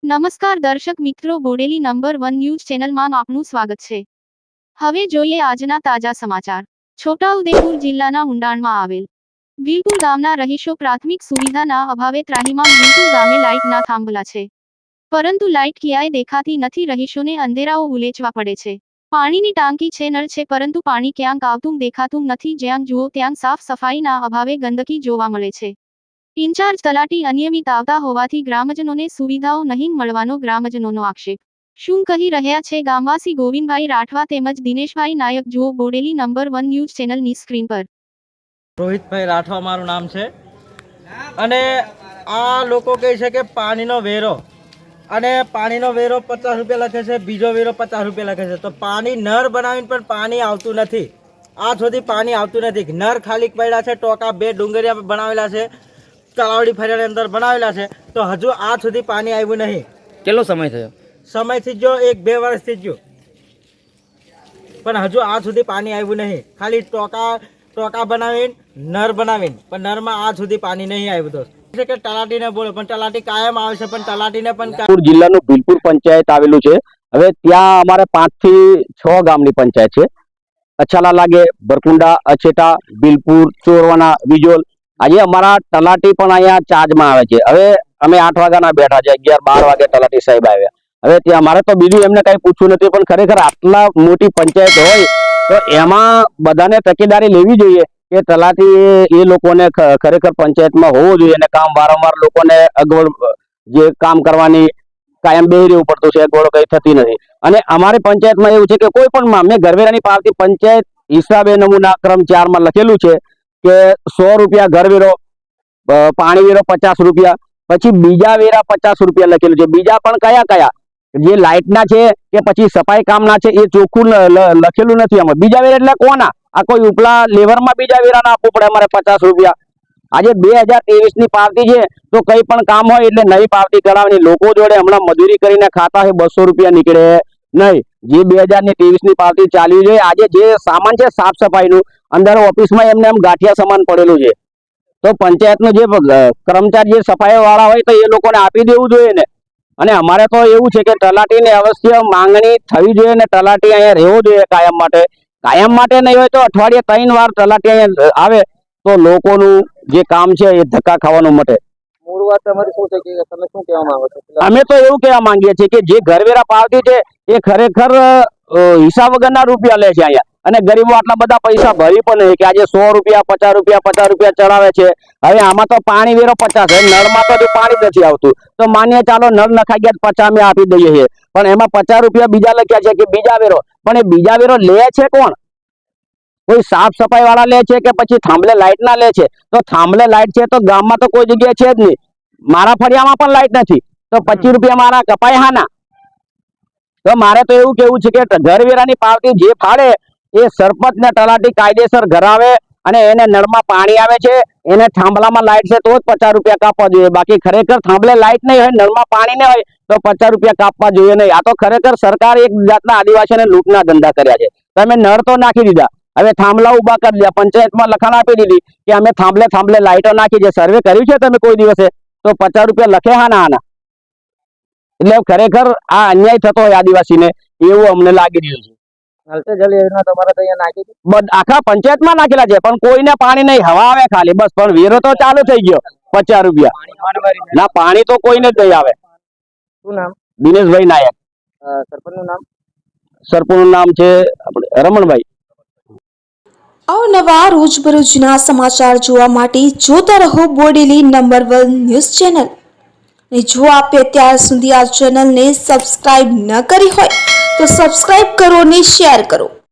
નમસ્કાર દર્શક મિત્રો, બોડેલી નંબર 1 ન્યૂઝ ચેનલમાં આપનું સ્વાગત છે। હવે જોઈએ આજના તાજા સમાચાર। છોટાઉદેપુર જિલ્લાના ઊંડાણમાં આવેલ વિલપુર ગામના રહીશો પ્રાથમિક સુવિધાના અભાવે ત્રાહિમામ। વિલપુર ગામે લાઇટના થાંભલા છે, પરંતુ લાઇટ ક્યાંય દેખાતી નથી। રહીશોને અંધેરાઓ ઉલેચવા પડે છે। પાણીની ટાંકી છે, નળ છે, પરંતુ પાણી ક્યાંક આવતું દેખાતું નથી। જ્યાં જુઓ ત્યાં સાફ સફાઈના અભાવે ગંદકી જોવા મળે છે। ઇન્ચાર્જ તલાટી અનિયમિત આવતા હોવાથી ગ્રામજનોને સુવિધાઓ નહીં મળવાનો ગ્રામજનોનો આક્ષેપ। શું કહી રહ્યા છે ગામવાસી ગોવિંદભાઈ રાઠવા તેમજ દિનેશભાઈ નાયક? જુઓ બોડેલી નંબર 1 ન્યૂઝ ચેનલની સ્ક્રીન પર। રોહિતભાઈ રાઠવા મારું નામ છે। અને આ લોકો કહે છે કે પાણીનો વેરો 50 રૂપિયા લખે છે, બીજો વેરો 50 રૂપિયા લખે છે। તો પાણી નર બનાવીને પણ પાણી આવતું નથી। આજ સુધી પાણી આવતું નથી। નર ખાલી પડ્યા છે, ટોકા 2 ડુંગરિયા બનાવેલા છે, તલાવડી ફરિયાની અંદર બનાવેલા છે, તો હજુ આજ સુધી પાણી આવ્યું નહીં। કેટલો સમય થયો? સમયથી જો 1-2 વર્ષથી જ ગયો, પણ હજુ આજ સુધી પાણી આવ્યું નહીં। ખાલી ટોકા બનાવીને નર બનાવીને, પણ નરમાં આજ સુધી પાણી નહીં આવ્યું। દોસ્ત કે તલાટીને બોલો, પણ તલાટી કાયમ આવે છે, પણ તલાટીને પણ જિલ્લાનું બિલપુર પંચાયત આવેલું છે। હવે ત્યાં અમારે 5 થી 6 ગામની પંચાયત છે। અછાલા લાગે, બરકુંડા, અછેટા, બિલપુર, ચોરવાના, વિજોલ। આજે અમારા તલાટી પણ અહીંયા ચાર્જમાં આવે છે। હવે અમે 8 વાગ્યાના બેઠા છે, 11-12 વાગે તલાટી સાહેબ આવ્યા। હવે ત્યાં અમારે તો બીજું એમને કઈ પૂછવું નથી, પણ ખરેખર આટલા મોટી પંચાયત હોય તો એમાં બધાને તકેદારી લેવી જોઈએ કે તલાટી એ લોકોને ખરેખર પંચાયતમાં હોવો જોઈએ, અને કામ વારંવાર લોકોને અગવડ જે કામ કરવાની કાયમ બેહી રહેવું પડતું છે, અગવડો કઈ થતી નથી। અને અમારી પંચાયતમાં એવું છે કે કોઈ પણ મેં ઘરવેરાની પાવતી પંચાયત હિસાબે નમૂના ક્રમ 4 માં લખેલું છે કે 100 રૂપિયા ઘરવેરો, પાણી વેરો 50 રૂપિયા, પછી બીજા વેરા 50 રૂપિયા લખેલું છે। બીજા પણ કયા કયા, જે લાઇટના છે કે પછી સફાઈ કામના છે, એ ચોખ્ખું લખેલું નથી આમાં। બીજા વેરા એટલે કોના? આ કોઈ ઉપલા લેવરમાં બીજા વેરા ના આપવું પડે અમારે 50 રૂપિયા? આજે 2023 ની પાવતી છે, તો કઈ પણ કામ હોય એટલે નવી પાવતી કરાવવાની। લોકો જોડે હમણાં મજૂરી કરીને ખાતા હોય 200 રૂપિયા નીકળે નહીં। જે 2023 ની પાવતી ચાલવી જોઈએ। આજે જે સામાન છે સાફ સફાઈનું, અંદર ઓફિસમાં એમને એમ ગાંઠિયા સામાન પડેલું છે, તો પંચાયતનો જે કર્મચારી જે સફાઈ વાળા હોય તો એ લોકોને આપી દેવું જોઈએ ને। અને અમારે તો એવું છે કે તલાટીને અવશ્ય માંગણી થવી જોઈએ, ને તલાટી અહીંયા રહેવો જોઈએ કાયમ માટે। કાયમ માટે નહીં હોય તો અઠવાડિયે 3 વાર તલાટી અહીંયા આવે તો લોકોનું જે કામ છે એ ધક્કા ખાવાનું મટે। મૂળ વાત તમારી શું છે કે તમે શું કહેવા માંગો છો? અમે તો એવું કહેવા માંગીએ છીએ કે જે ઘરવેરા પાવતી છે એ ખરેખર હિસાબ વગરના રૂપિયા લે છે અહીંયા, અને ગરીબો આટલા બધા પૈસા ભરી પણ નહીં કે આજે 100 રૂપિયા 50 રૂપિયા ચડાવે છે। હવે આમાં તો પાણી વેરો 50, નળમાં તો જો પાણી નથી આવતું તો માન્ય ચાલો નળ નખાઈ ગયા 50 અમે આપી દઈએ છીએ, પણ એમાં 50 રૂપિયા બીજા લખ્યા છે કે બીજા વેરો। પણ એ બીજા વેરો લે છે કોણ? કોઈ સાફ સફાઈ વાળા લે છે કે પછી થાંભલે લાઇટ ના લે છે? તો થાંભલે લાઇટ છે તો ગામમાં તો કોઈ જગ્યાએ છે જ નહીં। મારા ફળિયામાં પણ લાઇટ નથી, તો 25 રૂપિયા મારા કપાય હાના? તો મારે તો એવું કેવું છે કે ઘરવેરાની પાવતી જે ફાળે એ સરપંચ ને તલાટી કાયદેસર ઘરાવે, અને એને નળમાં પાણી આવે છે, એને થાંભલામાં લાઇટ છે તો જ 50 રૂપિયા કાપવા જોઈએ। બાકી ખરેખર થાંભલે લાઇટ નહીં હોય, નળમાં પાણી નહીં હોય તો 50 રૂપિયા કાપવા જોઈએ નહીં। આ તો ખરેખર સરકાર એક જાતના આદિવાસીઓને લૂંટના ધંધા કર્યા છે। તમે નળ તો નાખી દીધા, હવે થાંભલા ઉભા કરી દીધા, પંચાયતમાં લખાણ આપી દીધી કે અમે થાંભલે લાઇટો નાખી છે। સર્વે કર્યું છે તમે કોઈ દિવસે? તો 50 રૂપિયા લખે હાના આના? એટલે ખરેખર આ અન્યાય થતો હોય આદિવાસીને એવું અમને લાગી રહ્યું છે। જલ યોજના તમારે તો અહીંયા નાખી છે? આખા પંચાયતમાં નાખેલા છે, પણ કોઈને પાણી નહીં, હવા આવે ખાલી બસ। પણ વેરો તો ચાલુ થઈ ગયો 50 રૂપિયા ના, પાણી તો કોઈને જ નહીં આવે। શું નામ? દિનેશભાઈ નાયક। સરપંચનું નામ? સરપંચનું નામ છે રમણભાઈ। અવનવા રોજબરોજના સમાચાર જોવા માટે જોતા રહો બોડેલી નંબર 1 ન્યૂઝ ચેનલ। અને જો આપે અત્યાર સુધી આ ચેનલને સબસ્ક્રાઇબ ન કરી હોય તો સબસ્ક્રાઇબ કરો અને શેર કરો।